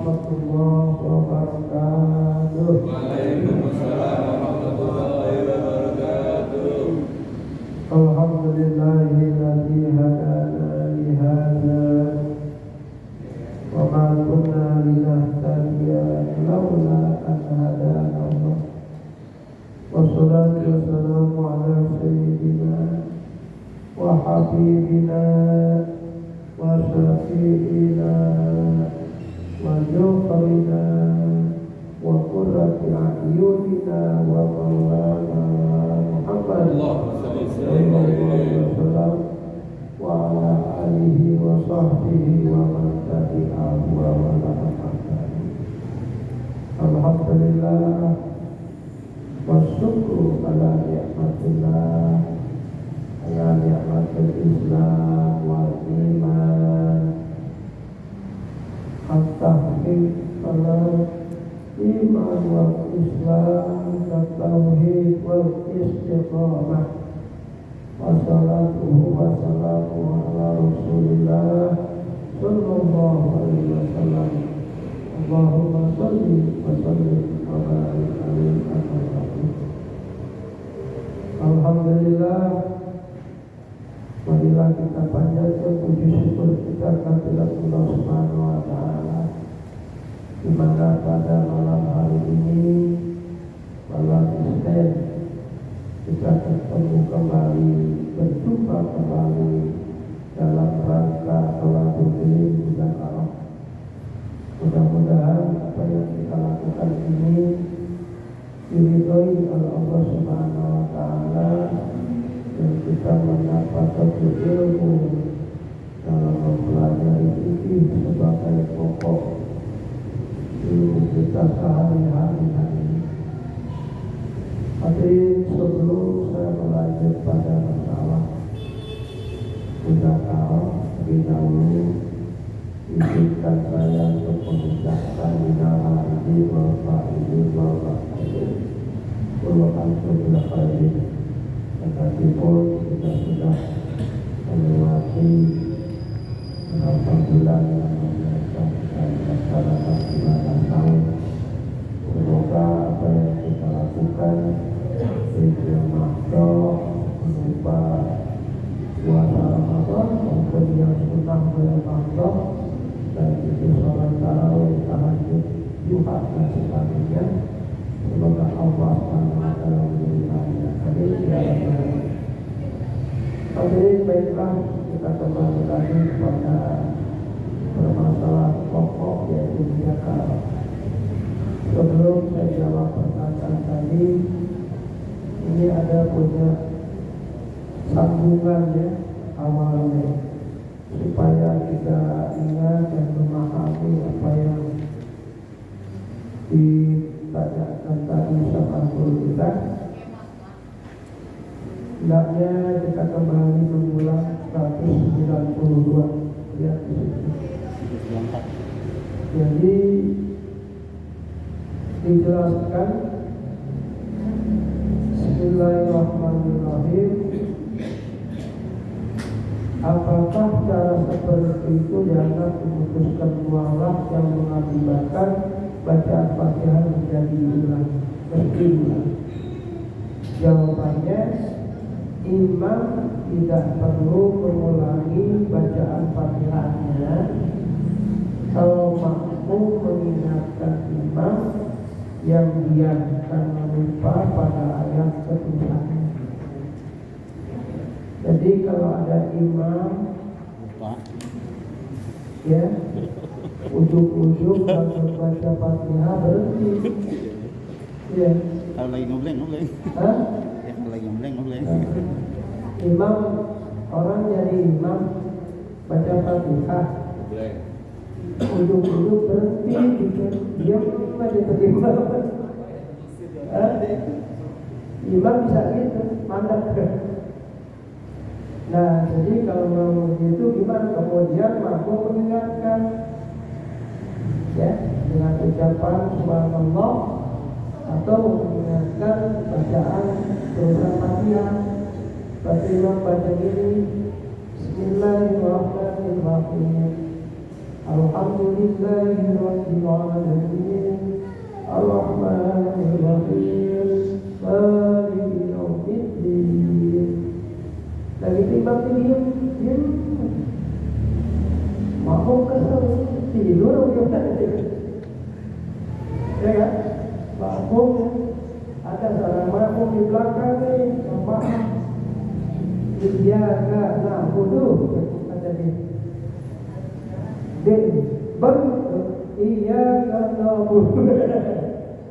warahmatullahi wabarakatuh. Waalaikumsalam warahmatullahi wabarakatuh. Alhamdulillahilladzi hadana li hadza wa ma kunna linahtadiya laula an hadana Allah. Wassalatu wassalamu ala sayyidina wa habibina wa syafi'ina wa jawfarina wa qurrati a'yunina wa maulana Muhammad sallallahu alaihi wasallam wa ala alihi wa sahbihi wa man tabi'ahu wa wala. Alhamdulillah wa syukru ala ni'matillah ala ni'matil Islam wal iman at-tahqiq ala iman wal Islam at-tauhid wal istiqamah wa salatuhu wa salamuhu ala Rasulillah sallallahu alaihi wasallam. Allahumma salli wa sallim wa barik alaihi wa sallam. Alhamdulillah, marilah kita panjatkan puji syukur kita kepada Allah Subhanahu wa taala, di mana pada malam hari ini, malam Isnin, kita bertemu kembali, berjumpa kembali dalam rangka Qiyamul Mubarak. Mudah-mudahan apa yang kita lakukan ini diridhoi oleh Allah Subhanahu wa taala, dan kita mendapat ilmu dalam mempelajari fikih sebagai pokok ilmu kita sehari-hari ini. Hadirin, sebelum saya melanjut pada masalah mudzakarah, lebih dahulu izinkan saya untuk mengucapkan minal aidin wal faizin wal faizin wa antum bil khairin. Meskipun kita sudah melewati beberapa bulan yang menyebabkan masyarakat 15 tahun, semoga apa yang kita lakukan itu makhluk berupa puasa Ramadan maupun yang sunnah makhluk, dan itu sholat tarawih, tahajud, duha dan sebagainya. Semoga Allah SWT memberikannya. Hadirin, baiklah, kita kembali lagi kepada permasalahan pokok, yaitu zakat. Sebelum saya jawab pertanyaan tadi, ini ada punya sambungannya awalnya, supaya kita ingat dan memahami apa yang ditanyakan tadi sama guru kita. Hendaknya kita kembali mengulang 192. Lihat di situ. Jadi dijelaskan, Bismillahirrahmanirrahim. Apakah cara seperti itu dianggap memutuskan mualaf yang mengakibatkan bacaan Fatihah menjadi ulang, mesti ulang? Jawabannya, imam tidak perlu mengulangi bacaan Fatihahnya kalau makmum mengingatkan imam yang diam lupa pada ayat ketujuh. Jadi kalau ada imam ya ujuk-ujuk dan membaca Fatihah, berhenti. Ya. Kalau lagi ngobrol. Hah? Ya kalau lagi ngobrol. Imam, orang jadi imam baca Fatihah, ujuk-ujuk berhenti, diam aja terima. Imam bisa gitu, mandek. Nah, jadi kalau mau gitu gimana? Kemudian makmum mengingatkan, ya, dengan ucapan subhanallah atau mengingatkan bacaan surah Fatihah. Berarti imam baca gini, Bismillahirrahmanirrahim. Alhamdulillahi rabbil alamin. Ar-Rahmanir Rahim. Maliki yaumiddin. Lagi timbang diam. Makmum kesel tidur ya kan? Makmum ada seorang makmum di belakang nih, maaf. Iyyaka na'budu kata dia. Dan baru iyyaka na'budu.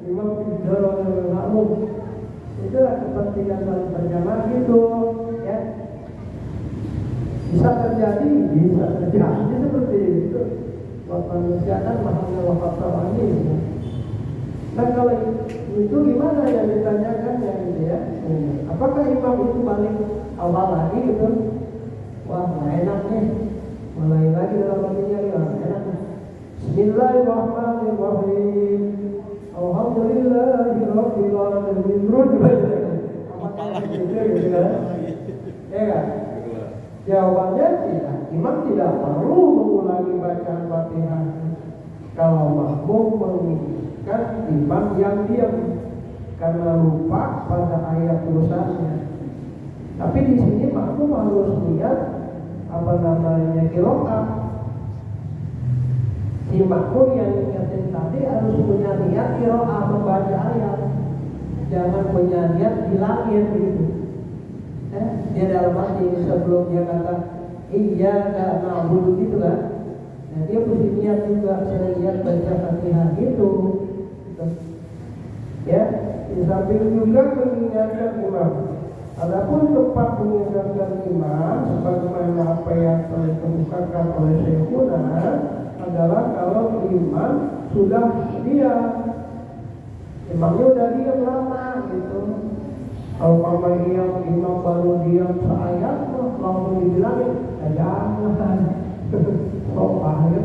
Imam tidur makmum. Itulah kepentingan salat berjamaah gitu, ya. Bisa terjadi seperti itu. Manusia mahal wafat ini. Nah kalau itu gimana yang ditanyakan ya gitu ya? Apakah imam itu balik awal lagi gitu? Wah nggak enak nih, mulai lagi dalam hatinya ya enak. Bismillahirrahmanirrahim. Alhamdulillahirabbil alamin. Apakah gitu kan? Ya kan? Jawabannya tidak. Imam tidak perlu mengulangi bacaan Fatihah. Kalau makmum menginginkan imam yang diam karena lupa pada ayat tulisannya. Tapi di sini makmum harus lihat qiraat. Si makmum yang ingatin tadi harus punya niat qiraat membaca ayat. Jangan punya niat hilangin gitu. Dia dalam hati sebelum dia kata iyyaka na'budu gitu kan. Nah dia mesti niat juga, saya lihat baca Fatihah gitu. Ya, di samping juga mengingatkan imam. Adapun tempat mengingatkan imam sebagaimana apa yang telah dikemukakan oleh Syekhuna adalah kalau imam sudah diam. Imamnya udah diam lama gitu. Kalau imam baru diam seayat langsung dibilangin jangan. Oh ayat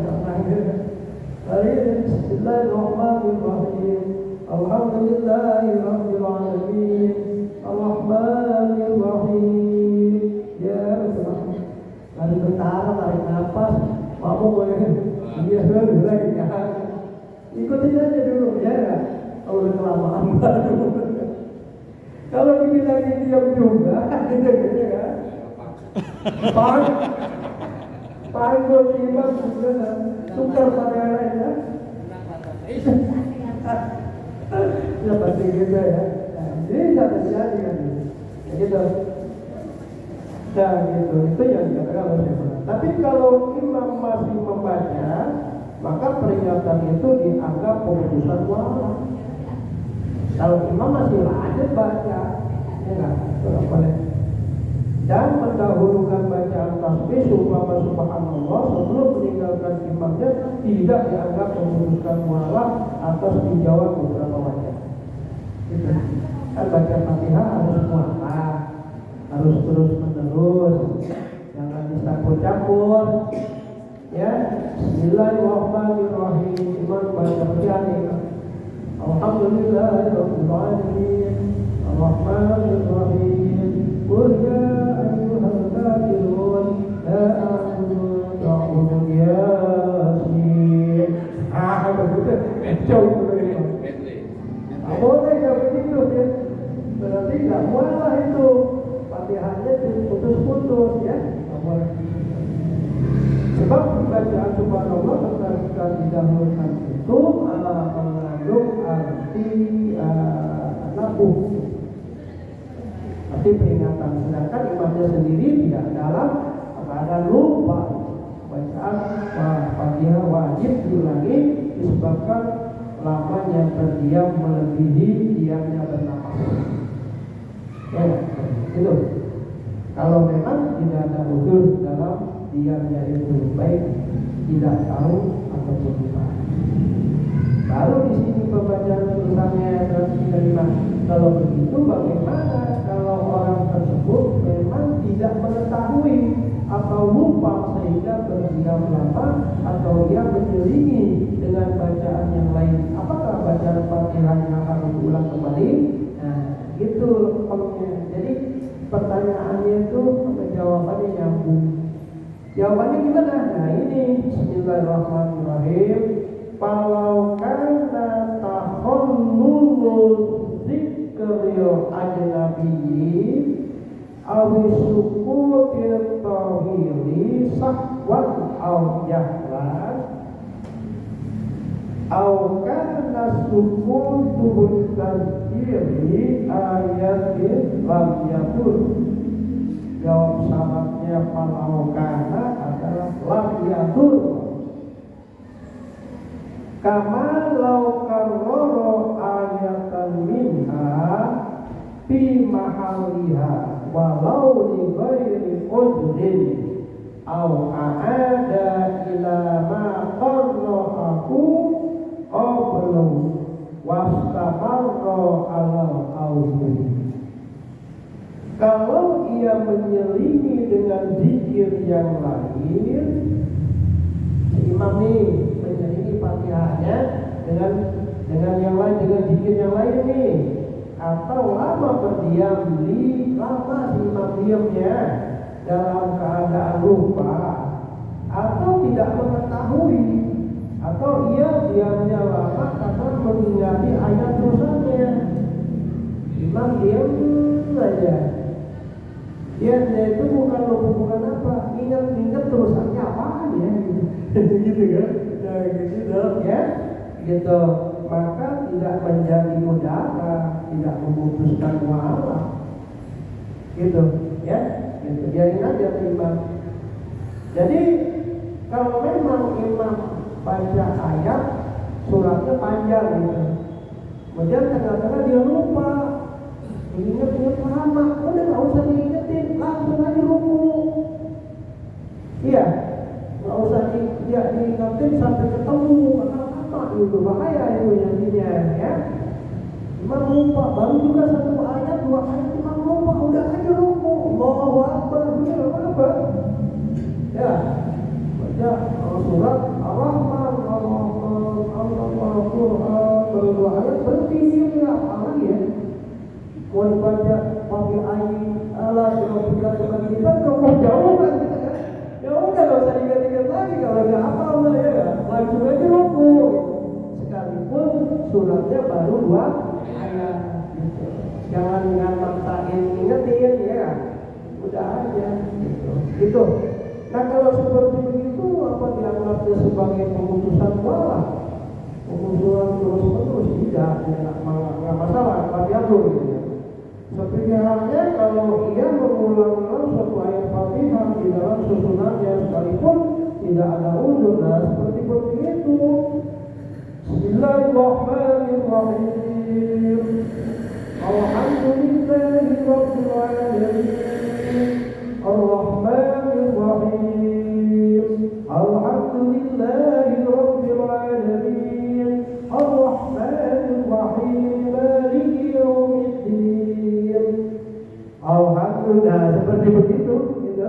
Bismillahirrahmanirrahim. Alhamdulillahirabbil alamin. Ar-Rahmanir Rahim. Ya betul. Lalu bertahan tarik nafas, mau boleh dia dulu lagi kan. Ikutin aja dulu ya. Kalau udah kelamaan baru. Kalau dibilang diam juga, gitu kan? Panggul imam juga, tukar pada lainnya. Ya pasti gitu ya. Jadi tidak terjadi kan? Gitu. Nah gitu, itu yang dikatakan oleh Syekh. Tapi kalau imam masih membaca, maka peringatan itu dianggap pemutusan wala. Kalau imam masih lanjut baca, ya enggak, tidak boleh. Dan mendahulukan bacaan tasbih subhanallah sebelum meninggalkan imamnya tidak dianggap memutuskan mualaf atas dijawab beberapa wajah. Gitu. Kan baca Fatihah harus mualaf, harus terus menerus, jangan dicampur-campur. Ya, Bismillahirrahmanirrahim. Imam baca Fatihah. Alhamdulillahirabbil alamin. Ar-Rahmanir Rahim. Qul ya ayyuhal kafirun la a'budu yasin. Betul. Jauh dari boleh kalau begitu ya. Berarti enggak mualah itu. Fatihahnya putus-putus ya. Enggak boleh. Sebab bacaan subhanallah ketika didahulukan itu mengandung arti nabuh, arti peringatan. Sedangkan imamnya sendiri tidak dalam keadaan lupa. Bacaan Fatihah wajib diulangi disebabkan lamanya terdiam melebihi diamnya bernafas. Ya, itu. Kalau memang tidak ada udzur dalam diamnya itu, baik tidak tahu ataupun lupa. Baru di sini pembacaan tulisannya harus diterima. Kalau begitu bagaimana kalau orang tersebut memang tidak mengetahui atau lupa sehingga berdiam lama atau dia menyelingi dengan bacaan yang lain? Apakah bacaan Fatihahnya harus diulang kembali? Nah, gitu pokoknya. Jadi pertanyaannya itu jawabannya nyambung. Jawabannya gimana? Nah ini Bismillahirrahmanirrahim. Falau kana takhallulul dzikri ajnabiyyi aw sukutil tawhili sahwan aw jahlan aw kana sukutul tadjiri ayatin lam yakun. Jawab sahabatnya falau kana adalah lam yakun. Kama law karrara ayatan minha fi mahaliha walau li ghairi udrin aw aada ila ma qarra'ahu qablu wastamarra ala awli. Kalau ia menyelingi dengan zikir yang lain, imam nih menyelingi Fatihahnya dengan yang lain, dengan zikir yang lain nih, atau lama berdiam lama si imam diamnya dalam keadaan lupa atau tidak mengetahui, atau ia diamnya lama karena mengingati ayat terusannya. Imam diam saja. Diamnya itu bukan apa, ingat terusannya apaan ya gitu kan, ya gitu. Maka tidak menjadi mudara, tidak memutuskan muamalah, gitu ya, gitu. Biarin aja imam. Jadi kalau memang imam baca ayat suratnya panjang gitu, kemudian tengah-tengah dia lupa, ingat lama, udah nggak usah diingetin, langsung aja ruku. Iya, nggak usah diingetin sampai ketemu apa itu, bahaya itu jadinya ya. Imam lupa, baru juga satu ayat, dua ayat imam lupa, udah aja ruku. Allahu Akbar, bener apa? Ya, baca surat Ar-Rahman, Al-Quran, baru dua ayat berhenti ya, apa lagi ya? Mau dibaca pakai ayat Allah sudah kita kalau jauh kan kita kan, ya udah nggak usah diingat-ingat lagi kalau nggak hafal mah ya, langsung aja ruku. Sekalipun suratnya baru dua ayat, gitu. Jangan dengan maksain ingetin ya, udah aja gitu. Nah kalau seperti begitu apa dianggapnya sebagai pemutusan muamalah? Pemutusan terus-menerus tidak masalah, tapi atur gitu ya. Seperti halnya kalau ia mengulang-ulang suatu ayat Fatihah di dalam susunannya sekalipun tidak ada uzur, nah seperti begitu. Bismillahirrahmanirrahim. Alhamdulillahirabbil alamin. Ar-Rahmanir-Rahim. Alhamdulillahirabbil alamin. Ar-Rahmanir-Rahim. Maliki yaumiddin. Alhamdulillah, seperti begitu, gitu.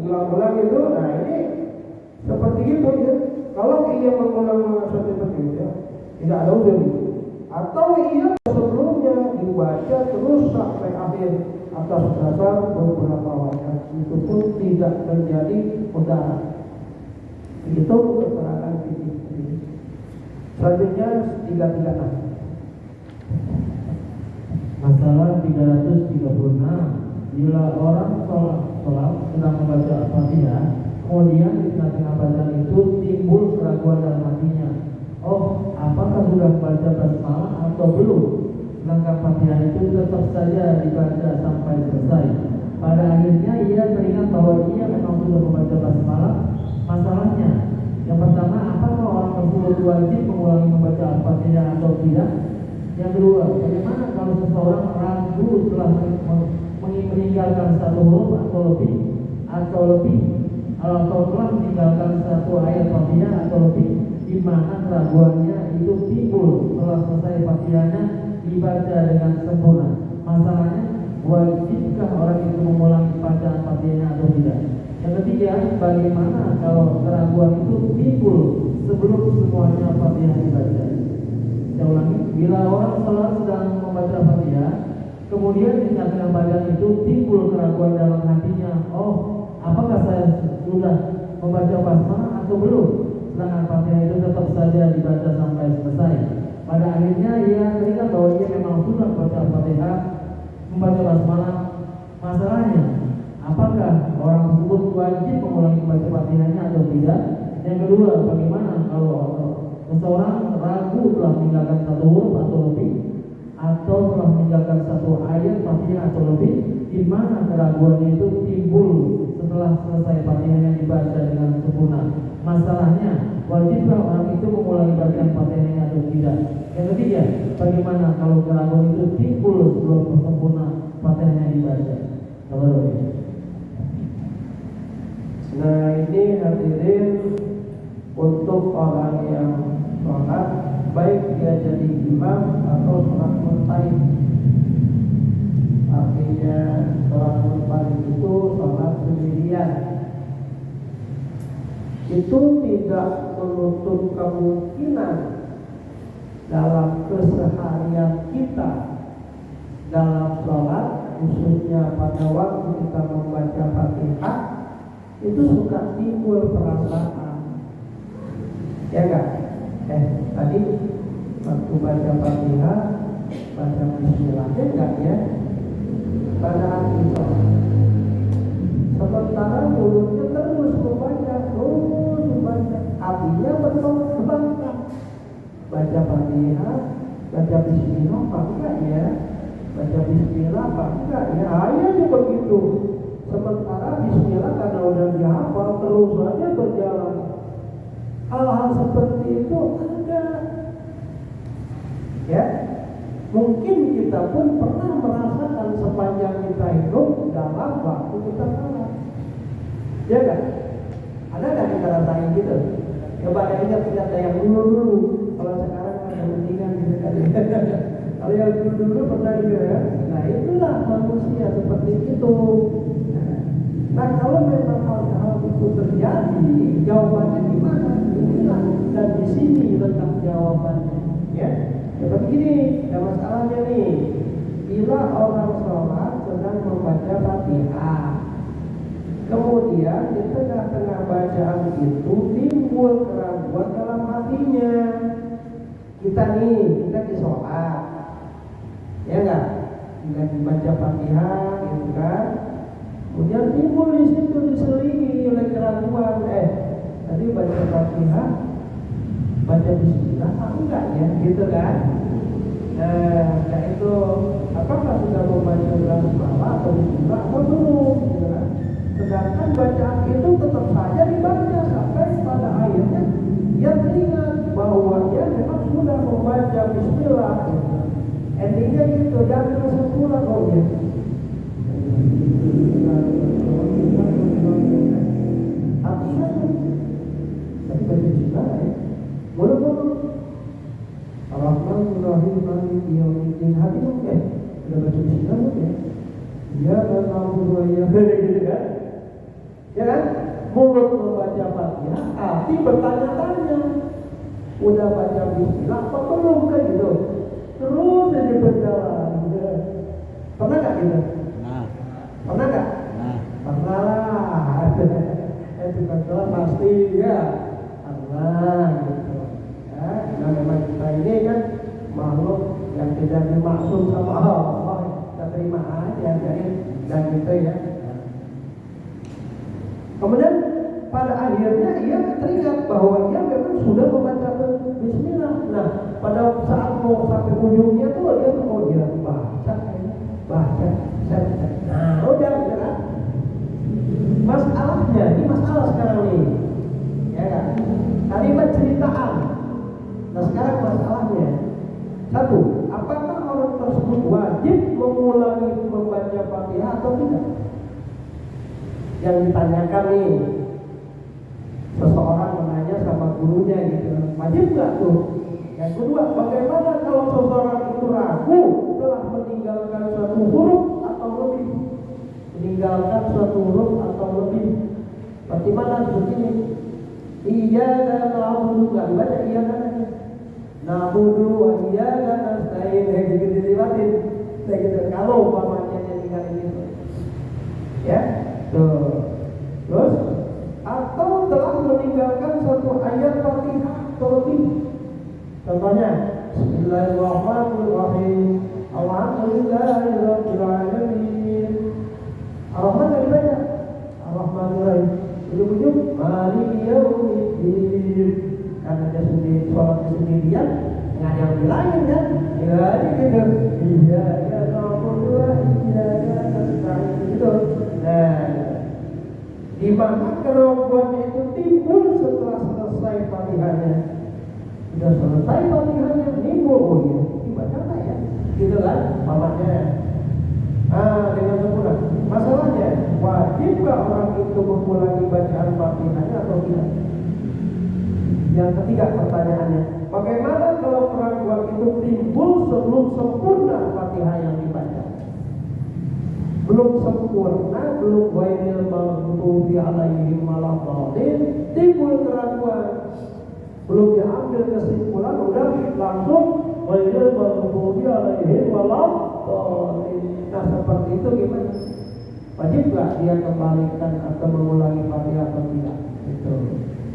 Ulang-ulang itu, nah ini seperti itu ya. Kalau ia mengulang-ulang seperti itu, ya, tidak ada ujian. Atau ia sebelumnya dibaca terus sampai akhir atas dasar beberapa wajah, itu pun tidak terjadi mudarat. Itu keterangan fikih. Selanjutnya 336. Masalah 336. Bila orang sholat sedang membaca Al-Fatihah, kemudian di tengah-tengah bacaan itu timbul keraguan dalam hatinya. Oh, apakah sudah membaca basmalah atau belum? Sedangkan Fatihah itu tetap saja dibaca sampai selesai. Pada akhirnya ia teringat bahwa ia memang sudah membaca basmalah. Masalahnya, yang pertama, apakah orang tersebut wajib mengulangi membaca Al-Fatihah atau tidak? Yang kedua, bagaimana kalau seseorang ragu telah meninggalkan satu huruf atau telah meninggalkan satu ayat Fatihah atau lebih, di mana keraguannya itu timbul setelah selesai Fatihahnya dibaca dengan sempurna. Masalahnya, wajibkah orang itu mengulangi bacaan Fatihahnya atau tidak? Yang ketiga, bagaimana kalau keraguan itu timbul sebelum semuanya Fatihah dibaca? Saya ulangi, bila orang sholat sedang membaca Fatihah, kemudian di tengah bacaan itu timbul keraguan dalam hatinya. Oh, apakah saya sudah membaca basmalah atau belum? sedangkan Fatihah itu tetap saja dibaca sampai selesai. Pada akhirnya ia teringat bahwa ia memang sudah membaca Fatihah, membaca basmalah. Masalahnya, apakah orang tersebut wajib mengulangi membaca Fatihahnya atau tidak? Yang kedua, bagaimana kalau seseorang ragu telah meninggalkan satu huruf atau lebih, atau telah meninggalkan satu ayat Fatihah atau lebih? Di mana keraguannya itu timbul setelah selesai Fatihah yang dibaca dengan sempurna? Masalahnya, wajibkah orang itu mengulangi bacaan Fatihahnya atau tidak? Yang ketiga, bagaimana kalau keraguan itu timbul sebelum sempurna Fatihahnya dibaca? Nah, ini hadirin untuk orang yang sholat, baik dia jadi imam atau sholat munfarid. Artinya sholat munfarid itu sholat sendirian. Itu tidak menutup kemungkinan dalam keseharian kita dalam sholat, khususnya pada waktu kita membaca Fatihah, itu suka timbul perasaan, ya enggak? Tadi waktu baca Fatihah, baca Bismillah, ya enggak ya? Pada hati sholat, sementara mulutnya terus membaca, hatinya bertolak ke belakang. Baca Fatihah, baca Bismillah, apa enggak ya? Baca Bismillah, apa enggak ya? Ayatnya begitu. Sementara Bismillah karena udah dihafal, terus saja berjalan. Hal-hal seperti itu ada. Ya, mungkin kita pun pernah merasakan sepanjang kita hidup dalam waktu kita sholat. Ya kan? Ada nggak kita rasain gitu? Coba ingat yang dulu. Kalau sekarang kan mendingan gitu kan. Kalau yang dulu pernah juga ya. Nah itulah manusia seperti itu. Nah kalau memang hal-hal itu terjadi, jawabannya di mana? Inilah, dan di sini letak jawabannya. Ya, seperti ini. Ada masalahnya nih. Bila orang sholat sedang membaca Fatihah, kemudian di tengah-tengah bacaan itu timbul keraguan dalam hatinya. Kita di sholat, ya enggak? Kita dibaca Fatihah, gitu kan? Kemudian timbul di situ diselingi oleh keraguan. Tadi baca Fatihah, baca Bismillah, enggak ya? Gitu kan? Nah itu apakah sudah membaca basmalah atau Bismillah atau belum? Gitu kan? Sedangkan bacaan itu tetap saja dibaca sampai pada akhirnya dia teringat bahwa dia memang sudah membaca Bismillah. Gitu. Endingnya gitu, dan kesimpulan ya. Artinya tadi baca Bismillah ya. Mulu-mulu Ar-Rahman-Ar-Rahim Maliki Yaumiddin. Hati mungkin udah baca Bismillah mungkin. Ya kan na'budu wa iyyaka gitu kan? Ya kan? Mulut membaca Fatihah, hati bertanya-tanya. Udah baca Bismillah apa belum kan gitu? Terus jadi berjalan. Pernah nggak gitu? Pernah nggak? Pernah lah. Itu kan pasti ya. Pernah gitu. Ya, karena memang kita ini kan makhluk yang tidak dimaksud sama Allah. Kita terima aja jadi dan gitu ya. Kemudian pada akhirnya ia teringat bahwa dia memang sudah membaca Bismillah. Nah, pada saat mau sampai ujungnya tuh dia baca. Nah, udah kan? Masalahnya, ini masalah sekarang nih, ya kan? Tadi penceritaan. Nah, sekarang masalahnya. Satu, apakah orang tersebut wajib mengulangi membaca Fatihah atau tidak? Yang ditanyakan nih, seseorang menanya sama gurunya gitu, wajib nggak tuh? Yang kedua, bagaimana kalau seseorang itu ragu telah meninggalkan suatu huruf atau lebih? Meninggalkan suatu huruf atau lebih? Bagaimana begini? Iyyaka na'budu, nggak dibaca iyyaka na'budu wa iyyaka nasta'in, gitu dilibatin. Gitu. Kalau umpamanya tinggalin itu, ya. Tuh. Terus atau telah meninggalkan suatu ayat lebih. Contohnya, Bismillahirrahmanirrahim. Alhamdulillahirabbil alamin. Ar-Rahman dari banyak. Ar-Rahmanirrahim. Ujung-ujung Maliki yaumiddin. Karena dia sendiri sholatnya sendirian, nggak ada yang bilangin kan? Ya gitu. Iya, ya na'budu wa iyyaka nasta'in gitu. Nah, di mana keraguannya itu timbul setelah selesai Fatihahnya. Sudah selesai Fatihahnya, timbul oh iya, dibaca nggak ya? Gitu kan, mamanya. Dengan sempurna. Masalahnya, wajibkah orang itu mengulangi bacaan Fatihahnya atau tidak? Yang ketiga pertanyaannya, bagaimana kalau keraguan itu timbul sebelum sempurna Fatihah yang dibaca? Belum sempurna, belum ghairil maghdubi alaihim waladdallin, timbul keraguan. Belum diambil kesimpulan, udah langsung ghairil maghdubi alaihim waladdallin. Nah seperti itu gimana? Wajib gak dia kembalikan atau mengulangi Fatihah atau tidak? Itu.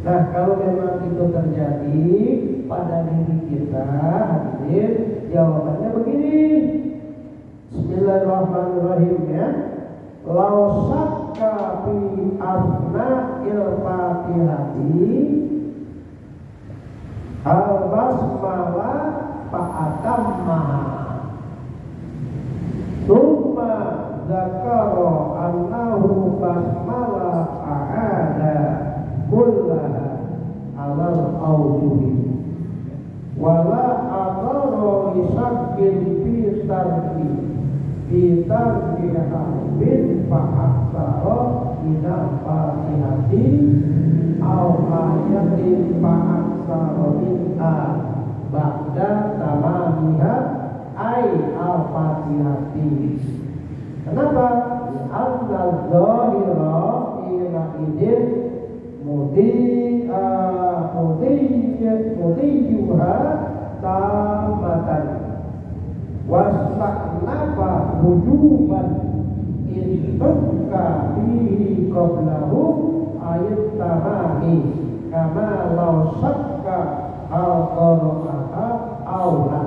Nah kalau memang itu terjadi pada diri kita, hadirin, jawabannya begini. Bismillahirrahmanirrahim ya. Lau syakka fi asna'il fatihati al-basmala fa'atammaha summa zakara annahu basmala a'ada kullaha alal awjuhi wala adara lisakkin fi tarki harfin fa'aksara minal fatihati au ayatin fa'aksara minha ba'da tamamiha ay al-fatihati. Kenapa? Al-zahira ila idin mudiyuha tamatan wasmaknaba wujuban intukka bihi qablahu ayat tamami kama law syakka al-qara'aha awla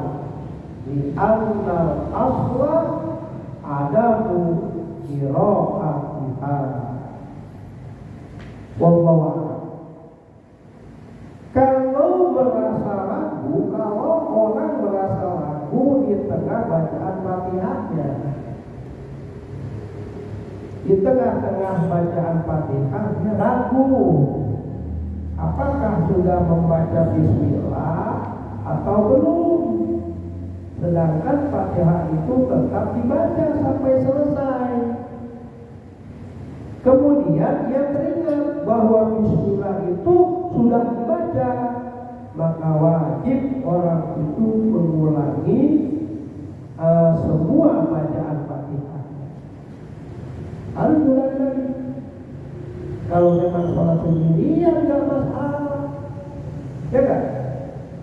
li annal asla adamu qira'atiha. Wallahu a'lam. Kalau merasa ragu, kalau orang merasa ragu di tengah bacaan Fatihahnya, di tengah-tengah bacaan Fatihahnya ragu, apakah sudah membaca Bismillah atau belum? Sedangkan Fatihah itu tetap dibaca sampai selesai. Kemudian ia teringat bahwa Bismillah itu sudah dibaca, maka wajib orang itu mengulangi semua bacaan Fatihah. Harus ulangi lagi. Kalau memang sholat sendirian nggak masalah, ya kan?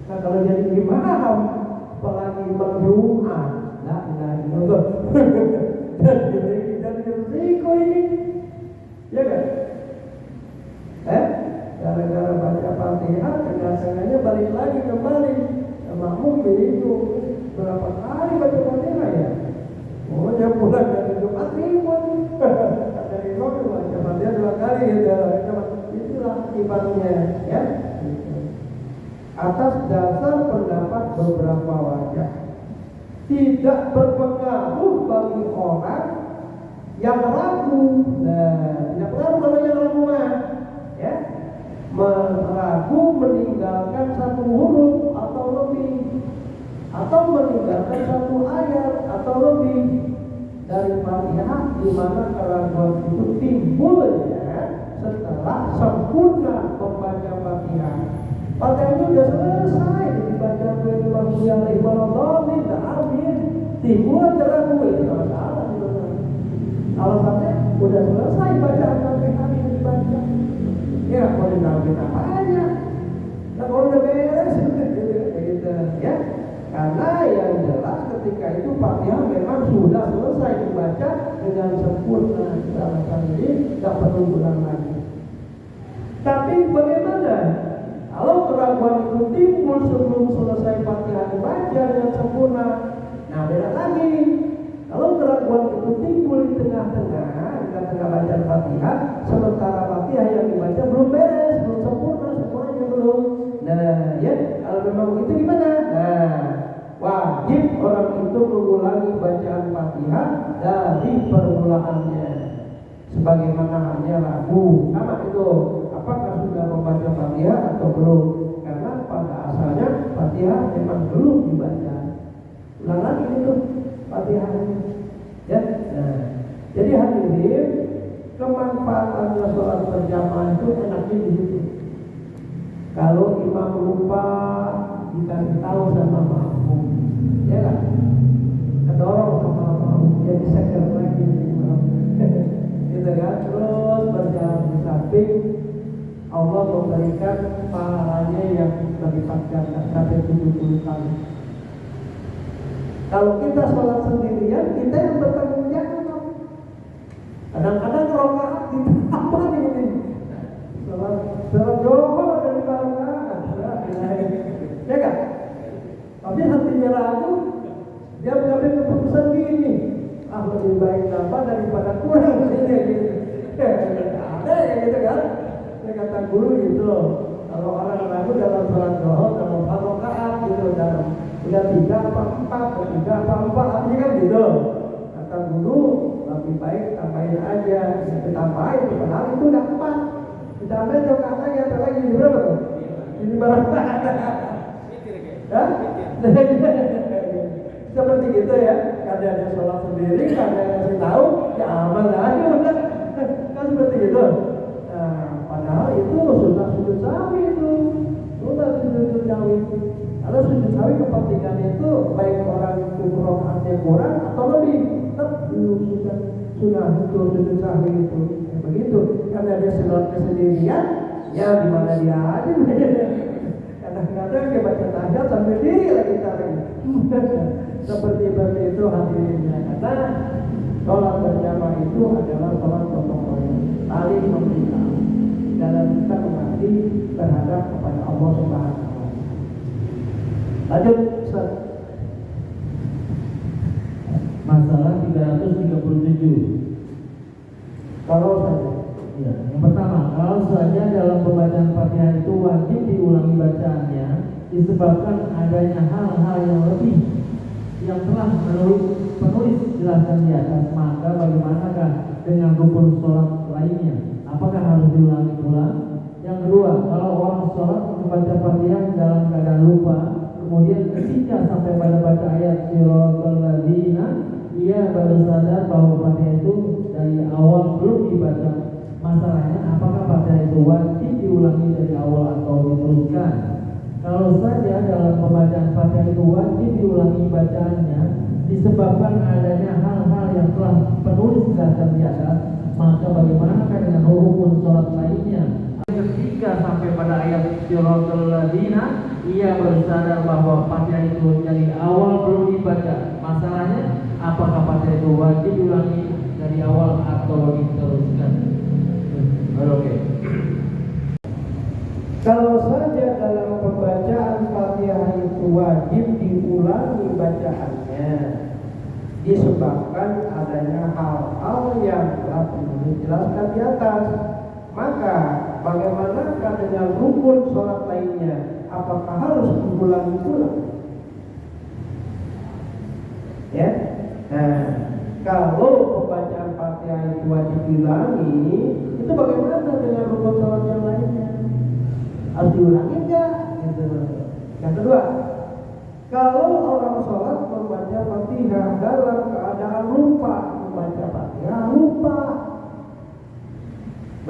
Nah kalau jadi imam, apalagi imam Jumat, nah jadi risiko ini. Ya kan? Gara-gara baca Fatihah, tengah-tengahnya balik lagi kembali. Makmum begitu. Berapa kali baca Fatihah ya? Oh, dia pulang dari Jumat ribut. Dari Jumat baca Fatihah 2 kali ya. Itulah akibatnya, ya. Atas dasar pendapat beberapa wajah, tidak berpengaruh bagi orang yang ragu. Nah, tidak pengaruh kalau yang ragu mah, ya, meragu meninggalkan satu huruf atau lebih, atau meninggalkan satu ayat atau lebih dari Fatihah, di mana keraguan itu timbulnya setelah sempurna membaca Fatihah. Fatihah itu sudah selesai dibaca oleh Imam yang Ibadah tidak amin, timbul keraguan itu tidak masalah. Alasannya udah selesai bacaan Fatihah yang dibaca. Ya mau dinamain apa aja. Nah kalau udah beres gitu ya. Karena yang jelas ketika itu Fatihah memang sudah selesai dibaca dengan sempurna. Alasan ini tidak perlu ulang lagi. Tapi bagaimana kalau keraguan itu tengah-tengah bacaan Fatihah, sementara Fatihah yang dibaca belum beres, belum sempurna semuanya belum. Nah, ya kalau memang begitu gimana? Nah, wajib orang itu mengulangi bacaan Fatihah dari permulaannya. Sebagaimana halnya ragu, sama itu. Apakah sudah membaca Fatihah atau belum? Karena pada asalnya Fatihah memang belum dibaca. Ulang lagi itu Fatihahnya. Ya. Nah, jadi hadirin, kemanfaatannya sholat berjamaah itu enaknya di situ. Kalau imam lupa dikasih tahu sama makmum, ya kan? Kedorong sama makmum, jadi seker lagi gitu kan? Terus berjalan di samping, Allah memberikan pahalanya yang berlipat ganda sampai 70 kali. Kalau kita sholat sendirian, kita yang bertanggung jawab. Kadang-kadang rokaat kita apa nih ini? Sholat jauh dari belakang, ya kan? Tapi hatinya ragu, dia mengambil keputusan gini, lebih baik nambah daripada kurang ini. Ada ya gitu kan? Saya kata guru gitu. Kalau orang ragu dalam sholat zuhur, dalam rokaat gitu, dalam udah 3 apa 4, artinya kan gitu. Kata guru, lebih baik tambahin aja, ditambahin, padahal itu udah 4. Ditambahin rokaat lagi, apa lagi, ini berapa tuh? Ini berapa? Ya? Seperti gitu ya. Kadang ada sholat sendiri, kadang ngasih tahu, ya aman aja udah. Kan seperti itu. Nah, padahal itu sudah sujud sawi itu. Sudah sujud sawi. Kalau sujud sawi kepentingannya itu baik orang itu rokaatnya kurang atau lebih, tetap sudah itu sujud sawi itu. Begitu. Karena dia sholatnya sendirian, ya gimana dia aja. Kadang-kadang dia baca tahiyat sambil diri lagi tarik. Seperti itu hadirinnya. Karena sholat berjamaah itu adalah sholat gotong royong, saling memberitahu dalam kita mengabdi terhadap kepada Allah Subhanahu wa Ta'ala. Lanjut, Ustaz. Masalah 337. Kalau saja. Ya, yang pertama, kalau saja dalam pembacaan Fatihah itu wajib diulangi bacaannya disebabkan adanya hal-hal yang lebih yang telah penulis jelaskan di atas, maka bagaimanakah dengan rukun sholat lainnya? Apakah harus diulangi pula? Yang kedua, kalau orang sholat membaca Fatihah dalam keadaan lupa, kemudian ketika sampai pada baca ayat Shiratal Ladzina, ia baru sadar bahwa Fatihah itu dari awal belum dibaca. Masalahnya, apakah Fatihah itu wajib diulangi dari awal atau diteruskan? Kalau saja dalam pembacaan Fatihah itu wajib diulangi bacaannya disebabkan adanya hal-hal yang telah penulis jelaskan di atas, maka bagaimanakah dengan rukun sholat lainnya? Ketika sampai pada ayat Shiratal Ladzina, ia baru sadar bahwa Fatihah itu dari awal belum dibaca. Masalahnya, apakah Fatihah itu wajib diulangi dari awal atau diteruskan? Oke. Kalau saja dalam pembacaan Fatihah itu wajib diulangi bacaannya disebabkan adanya hal-hal yang telah dijelaskan di atas, maka bagaimanakah dengan rukun sholat lainnya? Apakah harus diulangi pula? Ya. Nah, kalau pembacaan Fatihah itu wajib diulangi, itu bagaimana dengan rukun sholat yang lainnya? Harus diulangi enggak? Gitu. Yang kedua, kalau orang sholat membaca Fatihah dalam keadaan lupa membaca Fatihah, lupa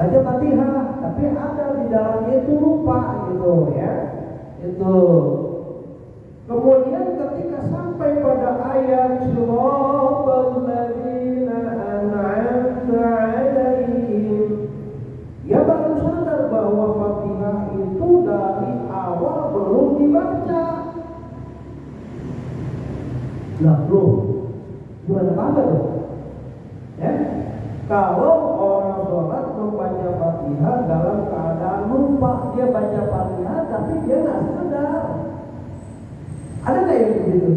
baca Fatihah, tapi ada di dalamnya itu lupa gitu ya. Itu. Kemudian ketika sampai pada ayat Shiratal Ladzina an'amta 'alaihim, ya baru sadar bahwa Fatihah itu dari awal belum dibaca. Lah loh, gimana kabar tuh? Ya, kalau orang sholat membaca Fatihah dalam keadaan lupa, dia baca Fatihah tapi dia nggak sadar. Ada nggak yang begitu?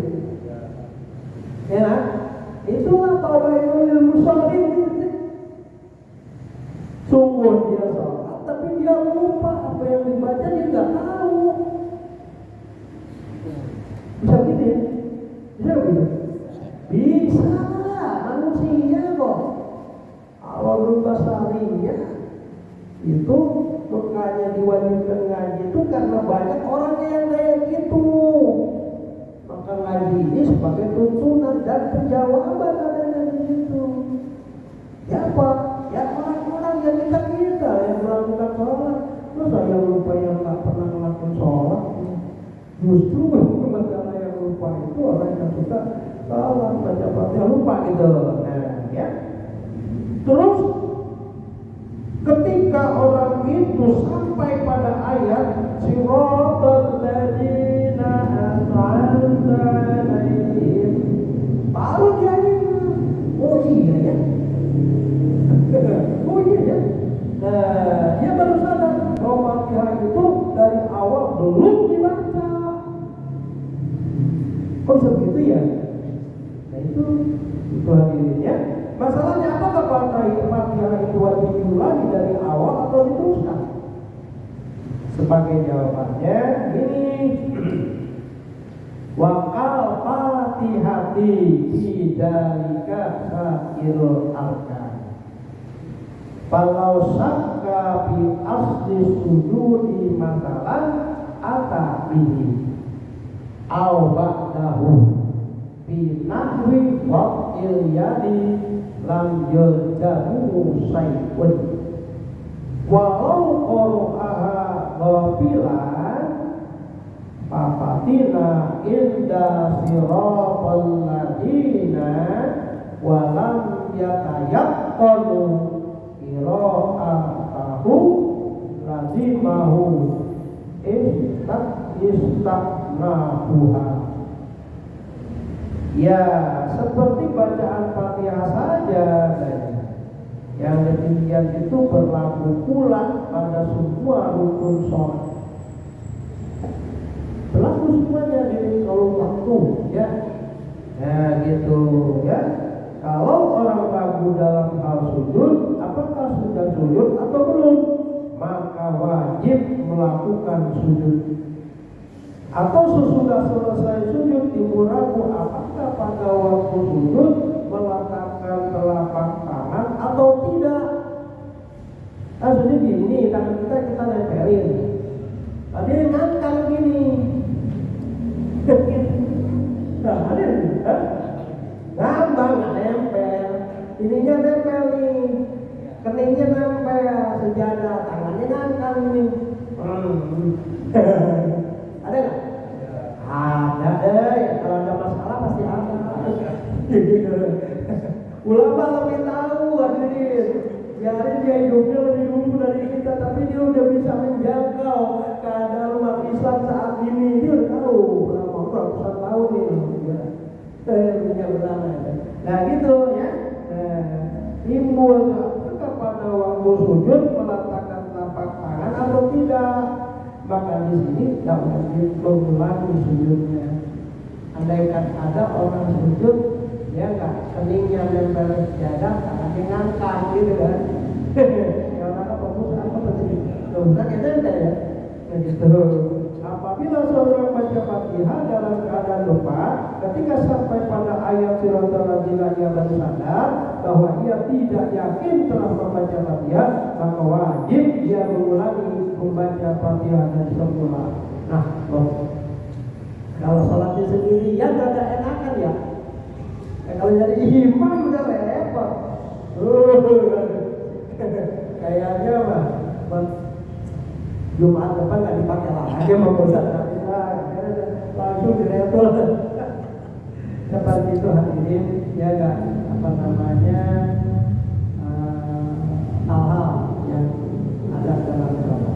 Ya, itulah tawailul musallin. karena banyak orang yang kayak gitu. Maka ngaji ini sebagai tuntunan dan penjawaban adanya di situ. Ya apa? Ya orang-orang yang kita yang melakukan sholat. Masa yang lupa yang tak pernah melakukan sholat? Justru masalah yang lupa itu orang yang suka salah baca Fatihah lupa gitu. Nah, ya. Terus ketika orang itu sampai pada ayat siratal ladzina an'amta 'alaihim, baru dia ingat, oh iya ya. Oh iya ya. Nah, dia baru sadar bahwa Fatihah itu dari awal belum dibaca. Kok seperti itu ya? Nah itu hadirin ya. Masalahnya apakah Fatihah itu wajib diulangi dari awal atau diteruskan? Sebagai jawabannya ini waqal fatihati bidzalika sa'irul arkan. Kalau sakka bi asli sujudi masalan ata bihi au ba'dahu bi nahwi waqil yadi lam yaljamu syai'un walau qur'aha ghafilan fafatina inda siratal ladina walam yatayaqqanu qira'atahu lazimahu istaknahuha. Ya seperti bacaan Fatihah saja. Yang demikian itu berlaku pula pada semua rukun sholat. Berlaku semuanya di kalau waktu ya. Nah gitu ya. Kalau orang ragu dalam hal sujud, apakah sudah sujud atau belum, maka wajib melakukan sujud. Atau sesudah selesai sujud timbul ragu apakah pada waktu sujud meletakkan telapak tangan atau tidak. Maksudnya gini, tangan kita nempelin. Tadi ngangkat gini. Nah, ada ngambang nempel. Ininya nempel nih. Keningnya nempel sejadah, tangannya ngangkat nih. Ada nggak? Ada kalau ada masalah pasti ada. Ulama lebih tahu hadirin. Biarin dia hidupnya lebih dulu dari kita, tapi dia udah bisa menjangkau keadaan umat Islam saat ini. Dia udah tahu berapa ratusan tahun nih. Punya ulama. Nah gitu ya. Timbul pada waktu sujud meletakkan telapak tangan atau tidak. Maka di sini tidak wajib mengulangi sujudnya. Andaikan ada orang sujud, ya nggak keningnya nempel sejadah, tangannya ngangkat gitu kan? Ya orang apa fokus apa seperti itu? Udah kita udah ya, gitu. Apabila seorang baca Fatihah dalam keadaan lupa, ketika sampai pada ayat siratal ladzina ia baru sadar bahwa ia tidak yakin telah membaca Fatihah, maka wajib dia mengulangi membaca Fatihah dan semula. Nah, kalau sholatnya sendirian gak ada enakan ya. Kalau jadi imam udah repot. Kayaknya mah Jumat depan nggak dipakai lagi mau bosan langsung direpot. Seperti itu hadirin ya kan, apa namanya hal-hal yang ada dalam sholat.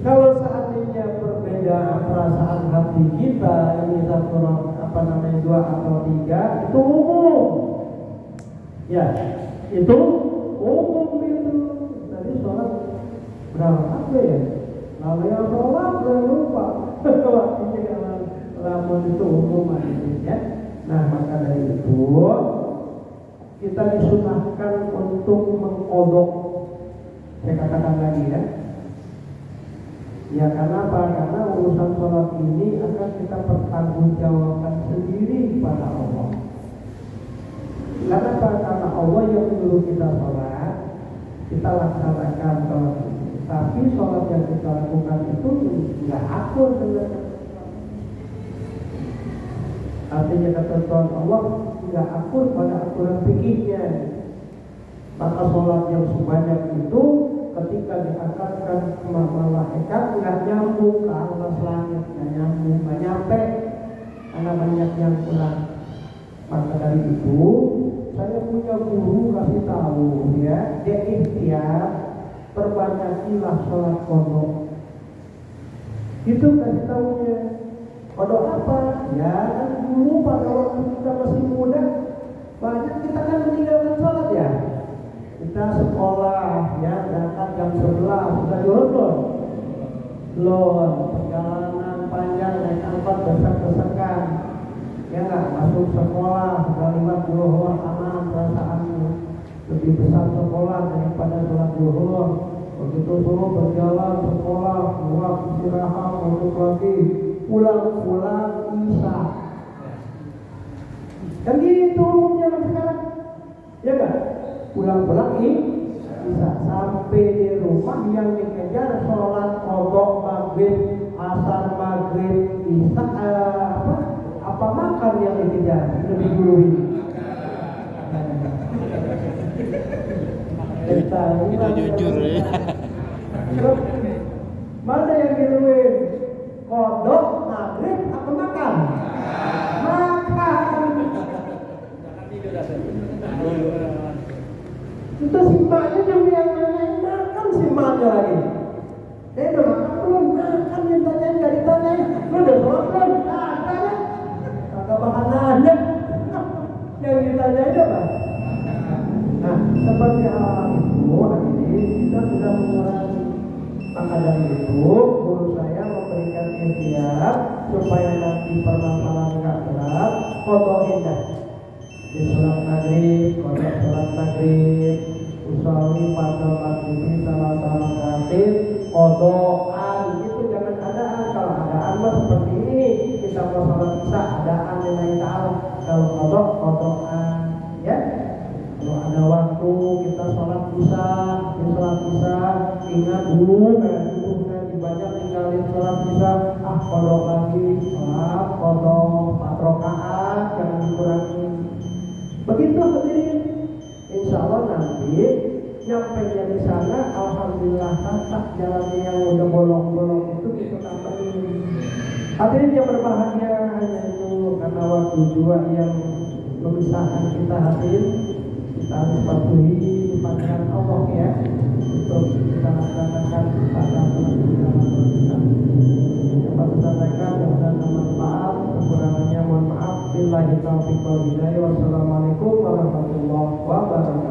Kalau seandainya perbedaan perasaan hati kita ini satu apa namanya 2 atau 3 itu umum. Ya, itu umum itu. Tadi sholat berapa ya? Lalu yang sholat jangan lupa. Waktunya lamun itu umum ya. Nah maka dari itu kita disunahkan untuk mengkodok. Saya katakan lagi ya. Ya karena apa? Karena urusan sholat ini akan kita pertanggungjawabkan sendiri kepada Allah. Karena apa? Karena Allah yang menyuruh kita sholat, kita laksanakan sholat ini. Tapi sholat yang kita lakukan itu nggak akur dengan artinya ketentuan Allah nggak akur pada aturan fikihnya. Maka sholat yang sebanyak itu ketika diangkatkan ke malaikat nggak nyambung ke atas langit, nggak nyambung, nggak nyampe karena banyak yang kurang. Maka dari itu saya punya guru kasih tahu ya, dia ikhtiar perbanyakilah sholat qadha. Itu kasih tahunya. Qadha apa? Ya kan dulu pada waktu kita masih muda banyak kita kan meninggalkan sholat ya. Kita sekolah ya berangkat jam 11 sudah jodoh. Belum perjalanan panjang naik angkot desak-desakan. Ya nggak masuk sekolah sudah 50 orang aman perasaanmu. Lebih besar sekolah daripada sholat zuhur. Begitu suruh berjalan sekolah, keluar istirahat, masuk lagi, pulang isya. Kan gitu zaman sekarang, ya kan? Pulang isya sampai di rumah yang dikejar sholat qadha maghrib, asar maghrib, isya apa makan yang dikejar lebih dulu ini. Kita jujur ya. Mana yang diluin? Kodok, maghrib, atau makan? Makan. Itu simbahnya yang makan simbahnya lagi. Dia udah makan belum? Makan ditanya, nggak ditanya. Lu udah sholat belum? Tanya. Kagak bahan nanya. Yang ditanya aja Pak. Nah, seperti hal itu hari ini kita sudah mengurangi. Maka dari itu guru saya memberikan ikhtiar supaya nanti permasalahan nggak berat, qadha indah. Di sholat maghrib, sholat maghrib, usolli pada maghrib salah rakaat, qadhaan itu jangan adaan. Kalau adaan mah seperti ini, kita mau sholat isya adaan lillahi ta'ala. Kalau qadhaan, ya. Kalau ada waktu kita sholat isya, ingat dulu kayak dulu banyak tinggalin sholat isya, qadha lagi, sholat qadha 4 rakaat jangan dikurangi. Begitu hadirin, insya Allah nanti nyampe di sana, alhamdulillah tak jalannya yang udah bolong-bolong itu kita tambahin. Hadirin yang berbahagia, hanya itu karena waktu jua yang memisahkan kita hadirin. Kita harus patuhi panggilan Allah ya untuk kita laksanakan pada bulan kita. Dapat disampaikan dan bermanfaat, kekurangannya mohon maaf. Billahi taufiq wal hidayah. Wassalamualaikum warahmatullahi wabarakatuh.